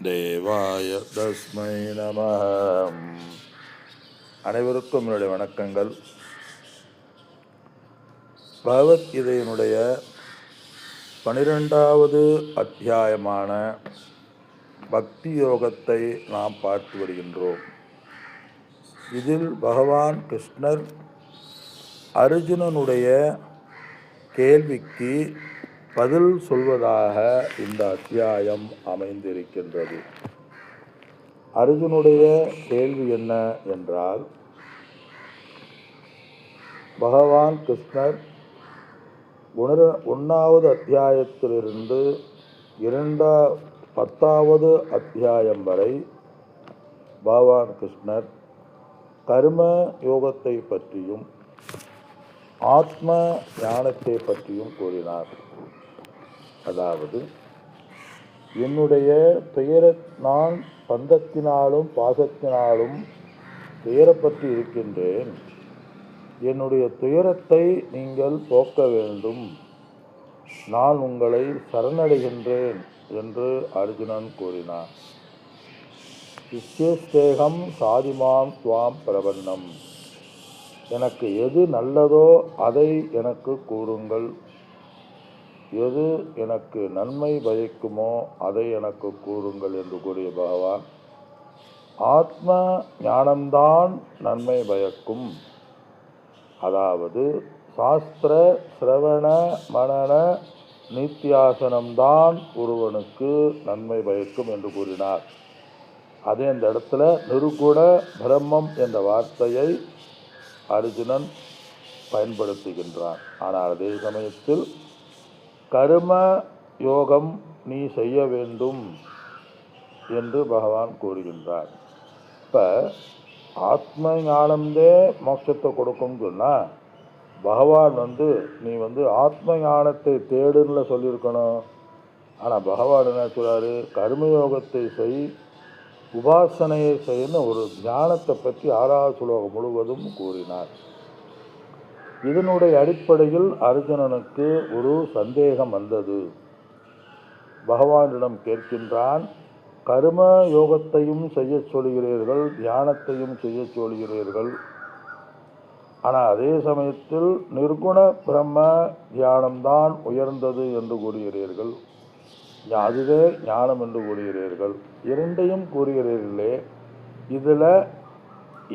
தேவாய தஸ்மை நமஹ. அனைவருக்கும் என்னுடைய வணக்கங்கள். பகவத்கீதையினுடைய 12வது அத்தியாயமான பக்தி யோகத்தை நாம் பார்த்து வருகின்றோம். இதில் பகவான் கிருஷ்ணர் அர்ஜுனனுடைய கேள்விக்கு பதில் சொல்வதாக இந்த அத்தியாயம் அமைந்திருக்கின்றது. அர்ஜுனுடைய கேள்வி என்ன என்றால், பகவான் கிருஷ்ணர் 1வது அத்தியாயத்திலிருந்து 10வது அத்தியாயம் வரை பகவான் கிருஷ்ணர் கர்ம யோகத்தை பற்றியும் ஆத்ம ஞானத்தை பற்றியும் கூறினார். அதாவது, என்னுடைய நான் பந்தத்தினாலும் பாசத்தினாலும் துயரப்பட்டு இருக்கின்றேன். என்னுடைய துயரத்தை நீங்கள் போக்க வேண்டும். நான் உங்களை சரணடைகின்றேன் என்று அர்ஜுனன் கூறினார். சிஷ்யஸ்தேகம் சாதிமாம் துவாம் பிரபன்னம். எனக்கு எது நல்லதோ அதை எனக்கு கூறுங்கள். எது எனக்கு நன்மை பயக்குமோ அதை எனக்கு கூறுங்கள் என்று கூறிய பகவான், ஆத்ம ஞானம்தான் நன்மை பயக்கும். அதாவது சாஸ்திர சிரவண மனன நித்தியாசனம்தான் ஒருவனுக்கு நன்மை பயக்கும் என்று கூறினார். அதே இந்த இடத்துல நிருகுண பிரம்மம் என்ற வார்த்தையை அர்ஜுனன் பயன்படுத்துகின்றான். ஆனால் அதே சமயத்தில் கர்ம யோகம் நீ செய்ய வேண்டும் என்று பகவான் கூறுகின்றார். இப்போ ஆத்ம ஞானம்தே மோட்சத்தை கொடுக்கும்னு சொன்னால், பகவான் நீ ஆத்ம ஞானத்தை தேடுன்னு சொல்லியிருக்கணும். ஆனால் பகவான் என்ன சொல்கிறாரு, கர்மயோகத்தை செய், உபாசனையை செய்யன்னு ஒரு ஞானத்தை பற்றி 6வது ஸ்லோகம் முழுவதும் கூறினார். இதனுடைய அடிப்படையில் அர்ஜுனனுக்கு ஒரு சந்தேகம் வந்தது. பகவானிடம் கேட்கின்றான், கர்ம யோகத்தையும் செய்ய சொல்கிறீர்கள், தியானத்தையும் செய்ய சொல்கிறீர்கள். ஆனால் அதே சமயத்தில் நிர்குண பிரம்ம தியானம்தான் உயர்ந்தது என்று கூறுகிறீர்கள். அதுவே ஞானம் என்று கூறுகிறீர்கள். இரண்டையும் கூறுகிறீர்களே, இதில்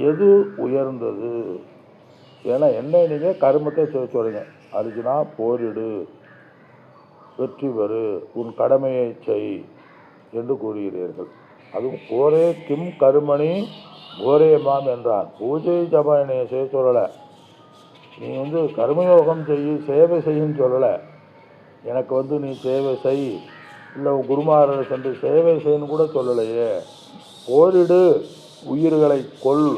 எது உயர்ந்தது? ஏன்னா என்ன நீங்கள் கர்மத்தை செய்ய சொல்லுங்க. அர்ஜுனா, போரிடு, வெற்றி பெறு, உன் கடமையை செய் என்று கூறுகிறீர்கள். அதுவும் ஓரே கிம் கருமணி ஓரே மாம் என்றான். பூஜை ஜபனை செய்ய சொல்லலை. நீ கர்மயோகம் செய், சேவை செய்யும் சொல்லலை. எனக்கு நீ சேவை செய், இல்லை உன் குருமாரை சென்று சேவை செய்யணும் கூட சொல்லலையே. போரிடு, உயிர்களை கொல்,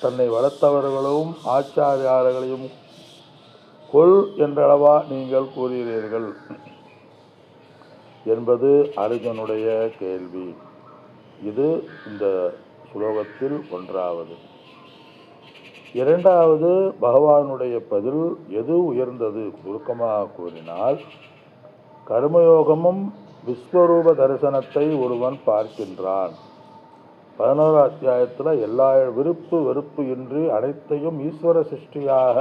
தன்னை வளர்த்தவர்களும் ஆச்சாரியார்களையும் கொல் என்றளவா நீங்கள் கூறுகிறீர்கள் என்பது அர்ஜுனுடைய கேள்வி. இது இந்த ஸ்லோகத்தில் 1வது. 2வது பகவானுடைய பதில் எது உயர்ந்தது சுருக்கமாக கூறினால், கர்மயோகமும் விஸ்வரூப தரிசனத்தை ஒருவன் பார்க்கின்றான். 11வது அத்தியாயத்தில் எல்லா விருப்பு வெறுப்பு இன்றி அனைத்தையும் ஈஸ்வர சிருஷ்டியாக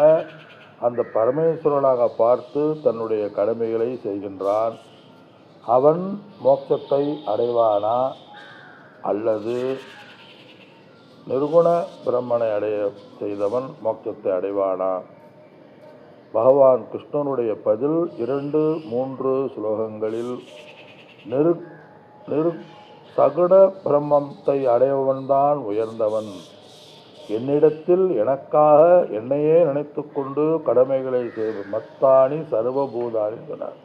அந்த பரமேஸ்வரனாக பார்த்து தன்னுடைய கடமைகளை செய்கின்றான். அவன் மோட்சத்தை அடைவானா அல்லது நிர்குண பிரம்மனை அடைய செய்தவன் மோட்சத்தை அடைவானா? பகவான் கிருஷ்ணனுடைய பதில் 2, 3 ஸ்லோகங்களில் சகுண பிரம்மத்தை அடையவன்தான் உயர்ந்தவன். என்னிடத்தில் எனக்காக என்னையே நினைத்து கொண்டு கடமைகளை செய்வது மத்தானி சர்வபூதானி சொன்னார்.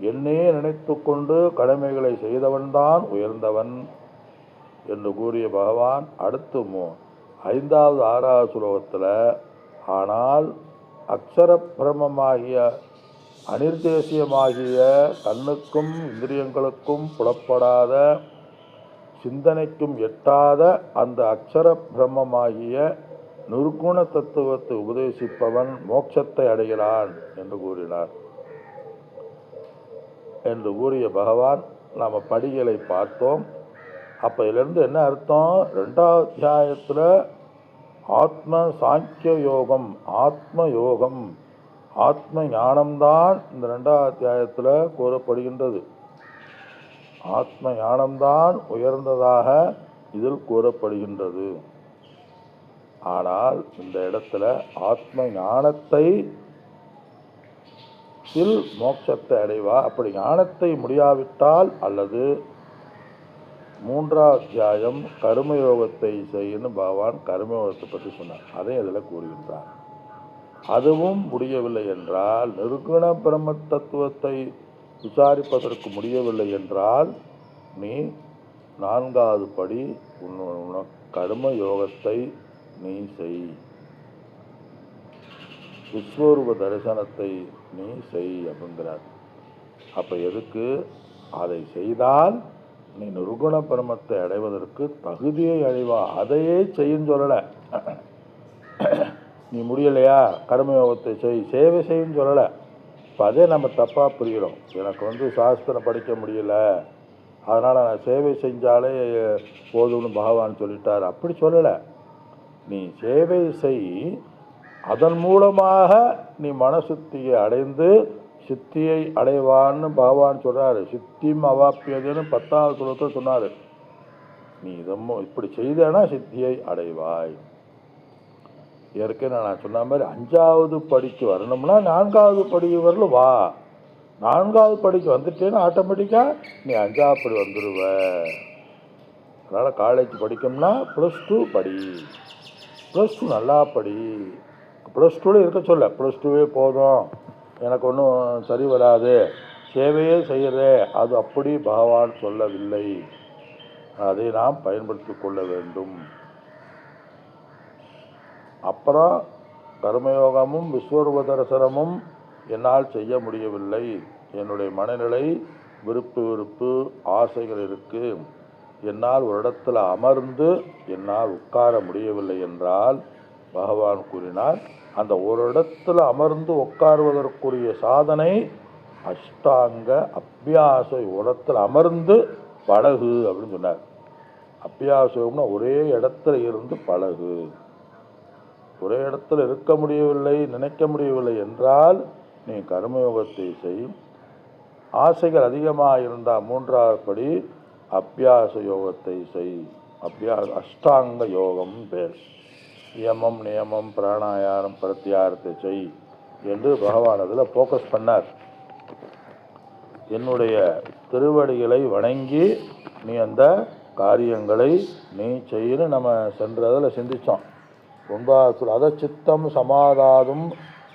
என்னையே நினைத்து கொண்டு கடமைகளை செய்தவன்தான் உயர்ந்தவன் என்று கூறிய பகவான் அடுத்து 5வது 6வது ஸ்லோகத்தில், ஆனால் அக்ஷர பிரம்மமாகிய அனிர்தேசியமாகிய கண்ணுக்கும் இந்திரியங்களுக்கும் புலப்படாத சிந்தனைக்கும் எட்டாத அந்த அக்ஷர பிரம்மமாகிய நிர்குண தத்துவத்தை உபதேசிப்பவன் மோட்சத்தை அடைகிறான் என்று கூறினார். என்று கூறிய பகவான் நம்ம படிகளை பார்த்தோம். அப்போ இதிலிருந்து என்ன அர்த்தம்? 2வது அத்தியாயத்தில் ஆத்ம சாங்கிய யோகம், ஆத்ம யோகம், ஆத்ம ஞானம்தான் இந்த 2வது அத்தியாயத்தில் கூறப்படுகின்றது. ஆத்ம ஞானம்தான் உயர்ந்ததாக இதில் கூறப்படுகின்றது. ஆனால் இந்த இடத்துல ஆத்ம ஞானத்தை மோட்சத்தை அடைவா. அப்படி ஞானத்தை முடியாவிட்டால், அல்லது 3வது அத்தியாயம் கர்மயோகத்தை செய்யணும் பகவான் கர்மயோகத்தை பற்றி சொன்னார். அதை அதில் கூறுகின்றார். அதுவும் முடியவில்லை என்றால், நிர்குண பிரம்ம தத்துவத்தை விசாரிப்பதற்கு முடியவில்லை என்றால், நீ 4வது படி கர்மயோகத்தை நீ செய், விஸ்வரூப தரிசனத்தை நீ செய் அப்படிங்கிறார். அப்போ எதுக்கு? அதை செய்தால் நீ நிர்குண பிரம்மத்தை அடைவதற்கு தகுதியை அடைவா. அதையே செய்யும் சொல்லலை. நீ முடியலையா, கர்மயோகத்தை செய், சேவை செய்யும் சொல்லலை. இப்போ அதே நம்ம தப்பாக புரிகிறோம். எனக்கு சாஸ்திரம் படிக்க முடியல, அதனால் நான் சேவை செஞ்சாலே போதும்னு பகவான் சொல்லிட்டார். அப்படி சொல்லலை. நீ சேவை செய், அதன் மூலமாக நீ மனசுத்தியை அடைந்து சித்தியை அடைவான்னு பகவான் சொல்கிறார். சித்தியும் அவாப்பியதுன்னு 10வது ஸ்லோகத்தில் சொன்னார். நீ இப்படி செய்தேன்னா சித்தியை அடைவாய். ஏற்கனவே நான் சொன்ன மாதிரி 5வது படிக்கு வரணும்னா 4வது படி வரலும் வா. 4வது படிக்கு வந்துட்டேன்னா ஆட்டோமேட்டிக்காக நீ 5வது படி வந்துடுவ. அதனால் காலேஜ் படிக்கணும்னா +2 படி, +2 நல்லா படி. +2 இருக்க சொல்ல, +2 போதும், எனக்கு ஒன்றும் சரி வராது, சேவையே செய்கிறே, அது அப்படி பகவான் சொல்லவில்லை. அதை நாம் பயன்படுத்தி கொள்ள வேண்டும். அப்புறம் கர்மயோகமும் விஸ்வரூப தரிசனமும் என்னால் செய்ய முடியவில்லை, என்னுடைய மனநிலை விருப்பு ஆசைகள் இருக்குது, என்னால் ஒரு இடத்துல அமர்ந்து என்னால் உட்கார முடியவில்லை என்றால் பகவான் கூறினார், அந்த ஒரு இடத்துல அமர்ந்து உட்காருவதற்குரிய சாதனை அஷ்டாங்க அபியாச. ஒரு இடத்துல அமர்ந்து பழகு அப்படின்னு சொன்னார். அபியாசம்னா ஒரே இடத்துல இருந்து பழகு. ஒரே இடத்துல இருக்க முடியவில்லை, நினைக்க முடியவில்லை என்றால் நீ கர்மயோகத்தை செய். ஆசைகள் அதிகமாக இருந்தால் 3வது படி அபியாச யோகத்தை செய். அஷ்டாங்க யோகம் பேர். யமம் நியமம் பிராணாயாரம் பிரத்யாரத்தை செய் என்று பகவான் அதில் ஃபோக்கஸ் பண்ணார். என்னுடைய திருவடிகளை வணங்கி நீ அந்த காரியங்களை நீ செய்யு நம்ம சென்றதில் சிந்தித்தோம். 9வது அத சித்தம் சமாதாதும்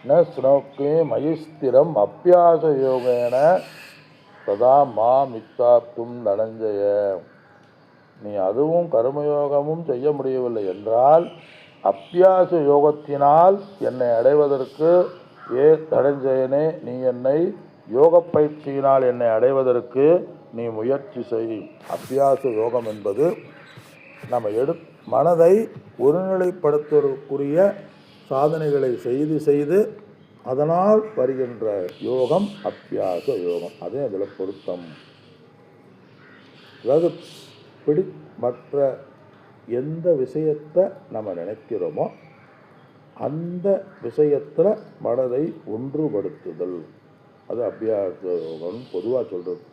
ந ஸ்னோக்கே மயிஸ்திரம் அபியாச யோகேன சதா மா மித்தாப்தும் தனஞ்சய. நீ அதுவும் கர்மயோகமும் செய்ய முடியவில்லை என்றால் அபியாச யோகத்தினால் என்னை அடைவதற்கு தனஞ்சயனே நீ என்னை யோக பயிற்சியினால் என்னை அடைவதற்கு நீ முயற்சி செய். அபியாச யோகம் என்பது நம்ம மனதை ஒருநிலைப்படுத்துவதற்குரிய சாதனைகளை செய்து அதனால் வருகின்ற யோகம் அபியாச யோகம். அதே அதில் பொருத்தம். அதாவது மற்ற எந்த விஷயத்தை நம்ம நினைக்கிறோமோ அந்த விஷயத்தில் மனதை ஒன்றுபடுத்துதல், அது அபியாச யோகம் பொதுவாக சொல்கிறது.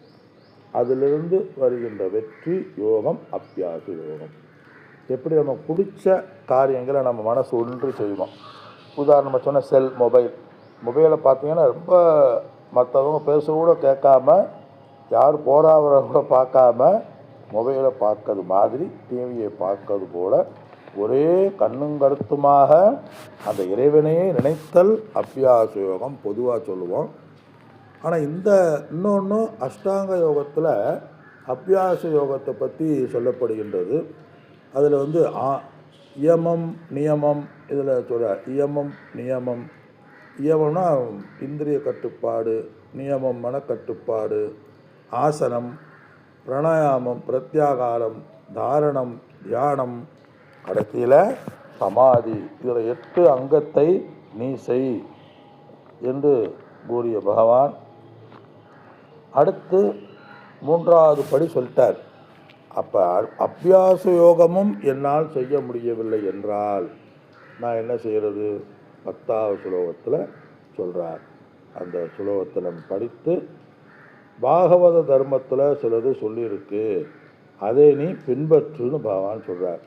அதிலிருந்து வருகின்ற வெற்றி யோகம் அபியாச யோகம். எப்படி நம்ம பிடிச்ச காரியங்களை நம்ம மனசு ஒன்று செய்வோம். உதாரணமாக சொன்ன மொபைலை பார்த்தீங்கன்னா ரொம்ப மற்றவங்க பேச கூட கேட்காம, யார் போகிறவரை கூட பார்க்காம மொபைலை பார்க்கறது மாதிரி, டிவியை பார்க்கறது போல ஒரே கண்ணும் கருத்துமாக அந்த இறைவனையே நினைத்தல் அபியாச யோகம் பொதுவாக சொல்லுவோம். ஆனால் இன்னொன்று அஷ்டாங்க யோகத்தில் அபியாச யோகத்தை பற்றி சொல்லப்படுகின்றது. அதில் இயமம் நியமம் இதில் சொல்ற இயமம் நியமம். இயமம்னா இந்திரிய கட்டுப்பாடு, நியமம் மனக்கட்டுப்பாடு, ஆசனம், பிராணாயாமம், பிரத்யாகாரம், தாரணம், தியானம், கடைசியில் சமாதி. இதில் 8 அங்கத்தை நீ செய் என்று கூறிய பகவான் அடுத்து மூன்றாவது படி சொல்லிட்டார். அப்போ அபியாச யோகமும் என்னால் செய்ய முடியவில்லை என்றால் நான் என்ன செய்கிறது? 10வது ஸ்லோகத்தில் சொல்கிறார். அந்த ஸ்லோகத்தை நம்ம படித்து, பாகவத தர்மத்தில் சிலது சொல்லியிருக்கு, அதை நீ பின்பற்றுன்னு பகவான் சொல்கிறார்.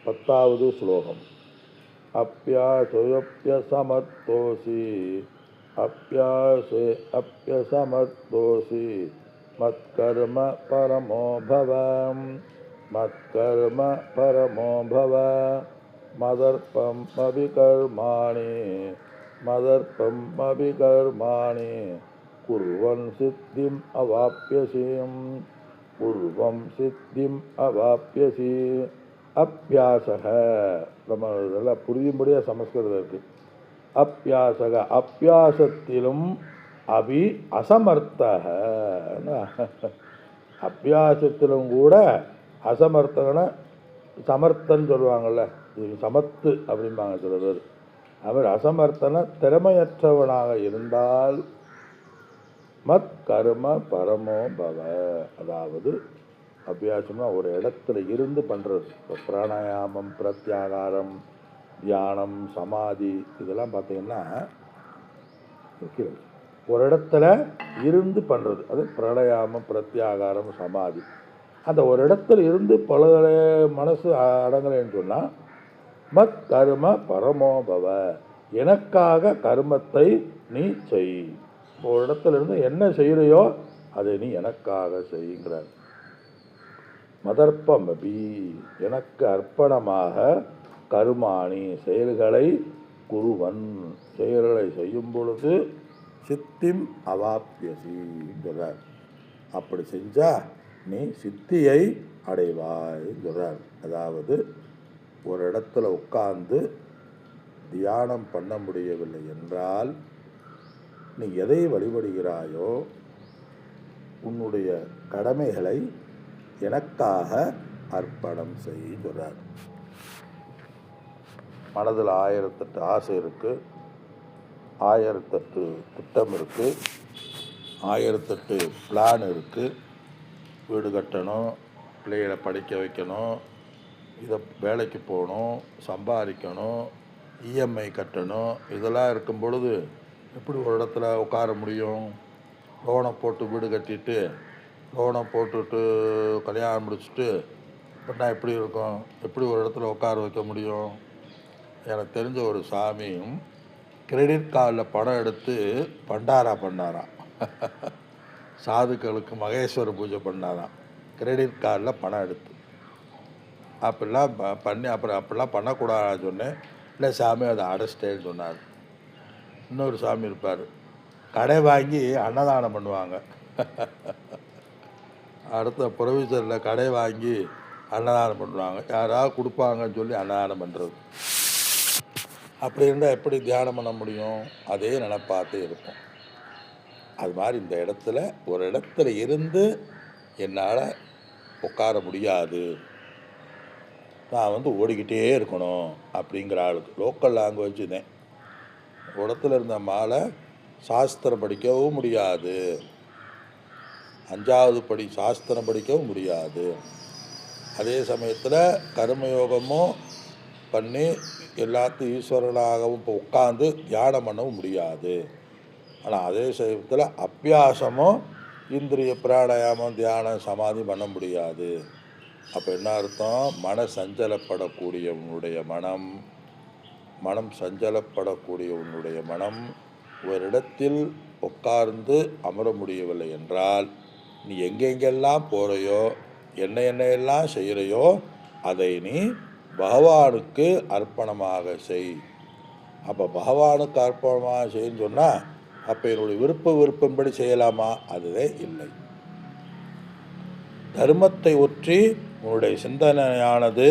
10வது ஸ்லோகம். அப்யாசோப்யசமர்த்தோசி அப்யசமர்த்தோசி மத்கர்ம பரமோ பவ மத்கர்ம பரமோ பவ மதர்ப்பம் அபிகர்மாணி மதர்ப்பம் அபிகர்மாணி குர்வன் சித்திம் அவாப்யசிம் குர்வம் சித்திம் அவாப்யசி. அப்பியாசக, நம்ம இதெல்லாம் புரியும்படியாக சமஸ்கிருதம் இருக்குது. அப்பியாசக, அப்பியாசத்திலும் அபி அசமர்த்தக, அப்பியாசத்திலும் கூட அசமர்த்தகன சமர்த்தன்னு சொல்லுவாங்கள்ல, இது சமத்து அப்படிம்பாங்க சில பேர். அவர் அசமர்த்தன திறமையற்றவனாக இருந்தால் மத் கர்ம பரமோ பவ, அதாவது அபியாசம்னா ஒரு இடத்துல இருந்து பண்ணுறது. இப்போ பிராணாயாமம், பிரத்யாகாரம், தியானம், சமாதி, இதெல்லாம் பார்த்தீங்கன்னா ஒரு இடத்துல இருந்து பண்ணுறது. அது பிராணாயாமம், பிரத்யாகாரம், சமாதி. அந்த ஒரு இடத்துல இருந்து பல மனசு அடங்கலைன்னு சொன்னால் மத் கர்ம பரமோ பவ, எனக்காக கர்மத்தை நீ செய். ஒரு இடத்துல இருந்து என்ன செய்கிறையோ அதை நீ எனக்காக செய்கிறார். மதர்ப்பம் அபி, எனக்கு அர்ப்பணமாக கருமாணி செயல்களை குருவன், செயல்களை செய்யும் பொழுது சித்திம் அவாப்யசிங்கிறார். அப்படி செஞ்சால் நீ சித்தியை அடைவாய் சொல்கிறார். அதாவது ஒரு இடத்துல உட்கார்ந்து தியானம் பண்ண முடியவில்லை என்றால் நீ எதை வழிபடுகிறாயோ உன்னுடைய கடமைகளை எனக்காக அர்ப்பணம் செய்கிறார். மனதில் 1008 ஆசை இருக்குது, 1008 திட்டம் இருக்குது, 1008 பிளான் இருக்குது. வீடு கட்டணும், பிள்ளைகளை படிக்க வைக்கணும், இதை வேலைக்கு போகணும், சம்பாதிக்கணும், இஎம்ஐ கட்டணும். இதெல்லாம் இருக்கும் பொழுது எப்படி ஒரு இடத்துல உட்கார முடியும்? லோனை போட்டு வீடு கட்டிட்டு, லோனை போட்டுட்டு கல்யாணம் முடிச்சுட்டு பண்ணால் எப்படி இருக்கும்? எப்படி ஒரு இடத்துல உட்கார வைக்க முடியும்? எனக்கு தெரிஞ்ச ஒரு சாமியும் கிரெடிட் கார்டில் பணம் எடுத்து பண்டாரா பண்ணாராம். சாதுக்களுக்கு மகேஸ்வர பூஜை பண்ணாராம் கிரெடிட் கார்டில் பணம் எடுத்து. அப்படிலாம் பண்ணி அப்படிலாம் பண்ணக்கூடாதுன்னு சொன்னேன். இல்லை சாமி அதை அடைச்சிட்டேன்னு சொன்னார். இன்னொரு சாமி இருப்பார், கடை வாங்கி அன்னதானம் பண்ணுவாங்க. அடுத்த ப்ரொவிசரில் கடை வாங்கி அன்னதானம் பண்ணுவாங்க, யாராவது கொடுப்பாங்கன்னு சொல்லி அன்னதானம் பண்ணுறது. அப்படி இருந்தால் எப்படி தியானம் பண்ண முடியும்? அதே நினைப்பாத்தே இருக்கும். அது மாதிரி இந்த இடத்துல ஒரு இடத்துல இருந்து என்னால் உட்கார முடியாது, நான் ஓடிக்கிட்டே இருக்கணும் அப்படிங்கிற ஆளுக்கு லோக்கல் லாங்குவேஜ் தான். ஒரு இடத்துல இருந்த மாலை சாஸ்திரம் படிக்கவும் முடியாது, 5வது படி சாஸ்திரம் படிக்கவும் முடியாது. அதே சமயத்தில் கர்மயோகமும் பண்ணி எல்லாத்தையும் ஈஸ்வரனாகவும் இப்போ உட்காந்து தியானம் பண்ணவும் முடியாது. ஆனால் அதே சமயத்தில் அபியாசமும் இந்திரிய பிராணாயாமம், தியானம், சமாதி பண்ண முடியாது. அப்போ என்ன அர்த்தம்? சஞ்சலப்படக்கூடிய உன்னுடைய மனம் சஞ்சலப்படக்கூடிய உன்னுடைய மனம் ஒரு இடத்தில் உட்கார்ந்து அமர முடியவில்லை என்றால் நீ எங்கெங்கெல்லாம் போகிறையோ, என்னையெல்லாம் செய்கிறையோ அதை நீ பகவானுக்கு அர்ப்பணமாக செய். அப்போ பகவானுக்கு அர்ப்பணமாக செய்யன்னு சொன்னால் அப்போ என்னுடைய விருப்பம்படி செய்யலாமா? அதுவே இல்லை. தர்மத்தை ஒற்றி உன்னுடைய சிந்தனையானது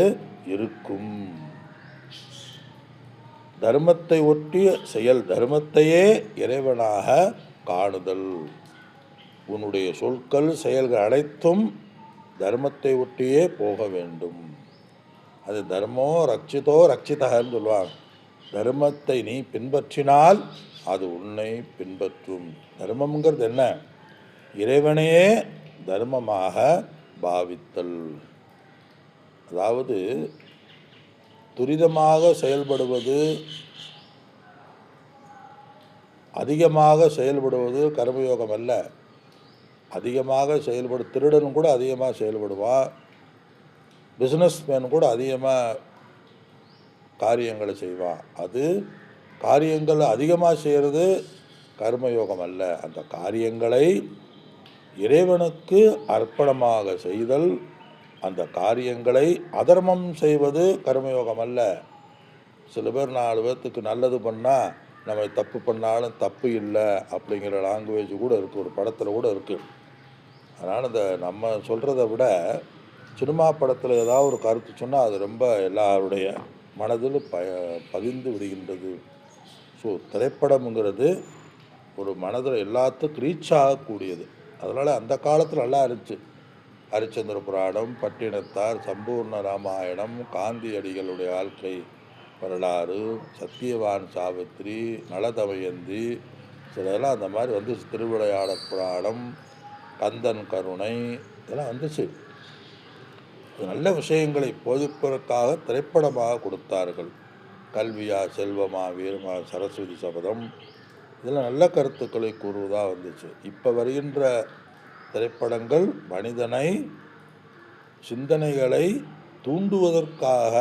இருக்கும். தர்மத்தை ஒற்றிய செயல், தர்மத்தையே இறைவனாக காணுதல். உன்னுடைய சொற்கள், செயல்கள் அனைத்தும் தர்மத்தை ஒட்டியே போக வேண்டும். அது தர்மோ ரட்சிதோ ரட்சிதகன்னு சொல்லுவாங்க. தர்மத்தை நீ பின்பற்றினால் அது உன்னை பின்பற்றும். தர்மம்ங்கிறது என்ன? இறைவனையே தர்மமாக பாவித்தல். அதாவது துரிதமாக செயல்படுவது, அதிகமாக செயல்படுவது கர்மயோகம் அல்ல. அதிகமாக திருடன் கூட அதிகமாக செயல்படுவான், பிஸ்னஸ்மேன் கூட அதிகமாக காரியங்களை செய்வான். அது காரியங்கள் அதிகமாக செய்கிறது கர்மயோகம் அல்ல. அந்த காரியங்களை இறைவனுக்கு அர்ப்பணமாக செய்தல், அந்த காரியங்களை அதர்மம் செய்வது கர்மயோகம் அல்ல. சில பேர் 4 பேர்த்துக்கு நல்லது பண்ணால் நம்ம தப்பு பண்ணாலும் தப்பு இல்லை அப்படிங்கிற லாங்குவேஜ் கூட இருக்குது, ஒரு படத்தில் கூட இருக்குது. அதனால் இந்த நம்ம சொல்கிறத விட சினிமா படத்தில் ஏதாவது ஒரு கருத்து சொன்னால் அது ரொம்ப எல்லாருடைய மனதில் பதிந்து விடுகின்றது. ஸோ திரைப்படம்ங்கிறது ஒரு மனதில் எல்லாத்துக்கும் ரீச் ஆகக்கூடியது. அதனால் அந்த காலத்தில் நல்லா இருந்துச்சு. ஹரிச்சந்திர புராணம், பட்டினத்தார், சம்பூர்ண ராமாயணம், காந்தியடிகளுடைய வாழ்க்கை வரலாறு, சத்தியவான் சாவித்திரி, நலதமயந்தி, சிலதெல்லாம் அந்த மாதிரி வந்துச்சு. திருவிளையாடற் புராணம், கந்தன் கருணை, இதெல்லாம் வந்துச்சு. நல்ல விஷயங்களை போதிப்பதற்காக திரைப்படமாக கொடுத்தார்கள். கல்வியா செல்வமா வீரமா சரஸ்வதி சபதம், இதெல்லாம் நல்ல கருத்துக்களை கூறுவதாக வந்துச்சு. இப்போ வருகின்ற திரைப்படங்கள் மனிதனை சிந்தனைகளை தூண்டுவதற்காக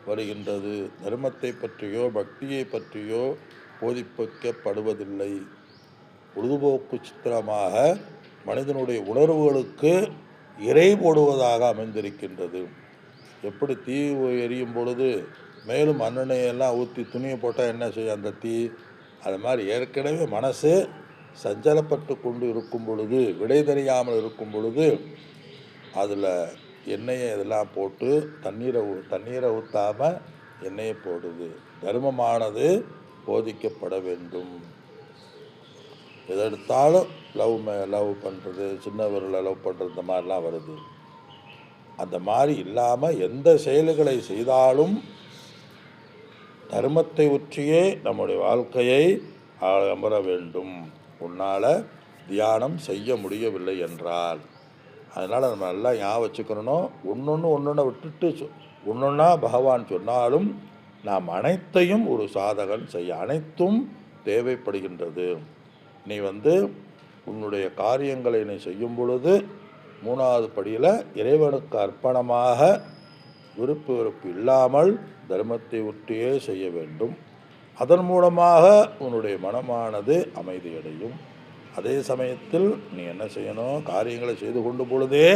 வருகின்றது. தர்மத்தை பற்றியோ பக்தியை பற்றியோ போதிப்பிக்கப்படுவதில்லை. பொழுதுபோக்கு சித்திரமாக மனிதனுடைய உணர்வுகளுக்கு இறை போடுவதாக அமைந்திருக்கின்றது. எப்படி தீ எரியும் பொழுது மேலும் மண்ணெண்ணெயெல்லாம் ஊற்றி துணியை போட்டால் என்ன செய்யும் அந்த தீ, அது மாதிரி ஏற்கனவே மனசு சஞ்சலப்பட்டு கொண்டு இருக்கும் பொழுது, விடை தெரியாமல் இருக்கும் பொழுது அதில் எண்ணெயை இதெல்லாம் போட்டு தண்ணீரை ஊற்றாமல் எண்ணெயை போடுது. தர்மமானது போதிக்கப்பட வேண்டும். எதை எடுத்தாலும் லவ் பண்ணுறது, சின்னவர்களை லவ் பண்ணுறது, இந்த மாதிரிலாம் வருது. அந்த மாதிரி இல்லாமல் எந்த செயல்களை செய்தாலும் தர்மத்தை ஒற்றியே நம்முடைய வாழ்க்கையை அமர வேண்டும். உன்னால் தியானம் செய்ய முடியவில்லை என்றால், அதனால் நம்ம நல்லா ஞாபகம் வச்சுக்கிறணும். ஒன்றொன்று விட்டுட்டு ஒன்றொன்னா பகவான் சொன்னாலும் நாம் அனைத்தையும் ஒரு சாதகன் செய்ய, அனைத்தும் தேவைப்படுகின்றது. நீ உன்னுடைய காரியங்களை நீ செய்யும் பொழுது 3வது படியில் இறைவனுக்கு அர்ப்பணமாக விருப்பு இல்லாமல் தர்மத்தை ஒற்றியே செய்ய வேண்டும். அதன் மூலமாக உன்னுடைய மனமானது அமைதியடையும். அதே சமயத்தில் நீ என்ன செய்யணும், காரியங்களை செய்து கொண்டு பொழுதே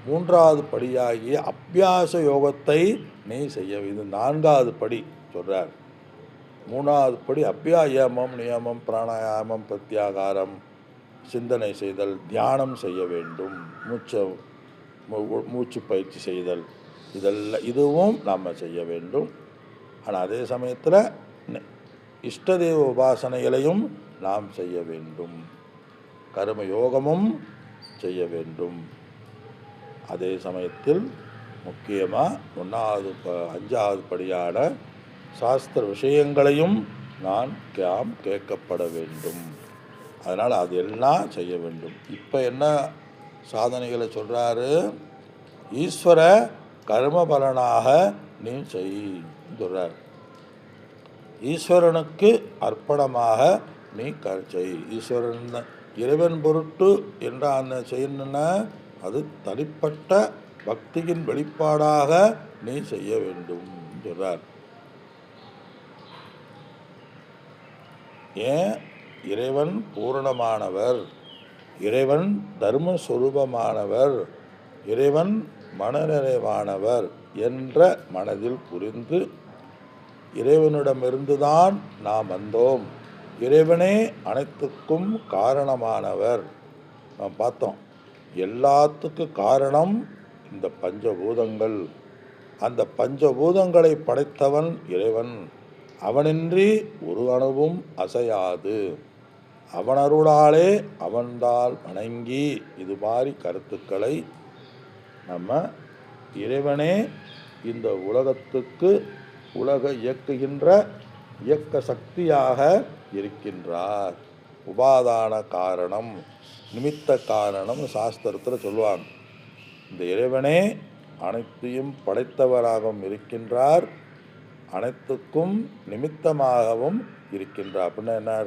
3வது படியாகிய அபியாச யோகத்தை நீ செய்ய. இது 4வது படி சொல்கிறார். 3வது படி அபியாயாமம், நியமம், பிராணாயாமம், பிரத்யாகாரம், சிந்தனை செய்தல், தியானம் செய்ய வேண்டும், மூச்சு பயிற்சி செய்தல், இதுவும் நாம் செய்ய வேண்டும். ஆனால் அதே சமயத்தில் இஷ்டதெய்வ உபாசனைகளையும் நாம் செய்ய வேண்டும், கர்ம யோகமும் செய்ய வேண்டும். அதே சமயத்தில் முக்கியமாக 5வது படியான சாஸ்திர விஷயங்களையும் நாம் கேட்கப்பட வேண்டும். அதனால் அது எல்லாம் செய்ய வேண்டும். இப்போ என்ன சாதனைகளை சொல்கிறாரு, ஈஸ்வர கர்ம பலனாக நீ செய் சொல்கிறார். ஈஸ்வரனுக்கு அர்ப்பணமாக நீ செய். ஈஸ்வரன் இறைவன் பொருட்டு என்ற அந்த செய்யணுன்னா அது தனிப்பட்ட பக்தியின் வெளிப்பாடாக நீ செய்ய வேண்டும் சொல்கிறார். ஏன், இறைவன் பூரணமானவர், இறைவன் தர்மஸ்வரூபமானவர், இறைவன் மனநிறைவானவர் என்ற மனதில் புரிந்து இறைவனிடமிருந்துதான் நாம் வந்தோம், இறைவனே அனைத்துக்கும் காரணமானவர். நாம் பார்த்தோம், எல்லாத்துக்கும் காரணம் இந்த பஞ்சபூதங்கள். அந்த பஞ்சபூதங்களை படைத்தவன் இறைவன். அவனின்றி ஒரு அணுவும் அசையாது. அவனருளாலே அவன்தால் வணங்கி, இது மாதிரி கருத்துக்களை நம்ம இறைவனே இந்த உலகத்துக்கு இயக்குகின்ற இயக்க சக்தியாக இருக்கின்றார். உபாதான காரணம், நிமித்த காரணம் சாஸ்திரத்தில் சொல்லுவாங்க. இந்த இறைவனே அனைத்தையும் படைத்தவராகவும் இருக்கின்றார், அனைத்துக்கும் நிமித்தமாகவும் இருக்கின்றார். அப்படின்னா என்ன?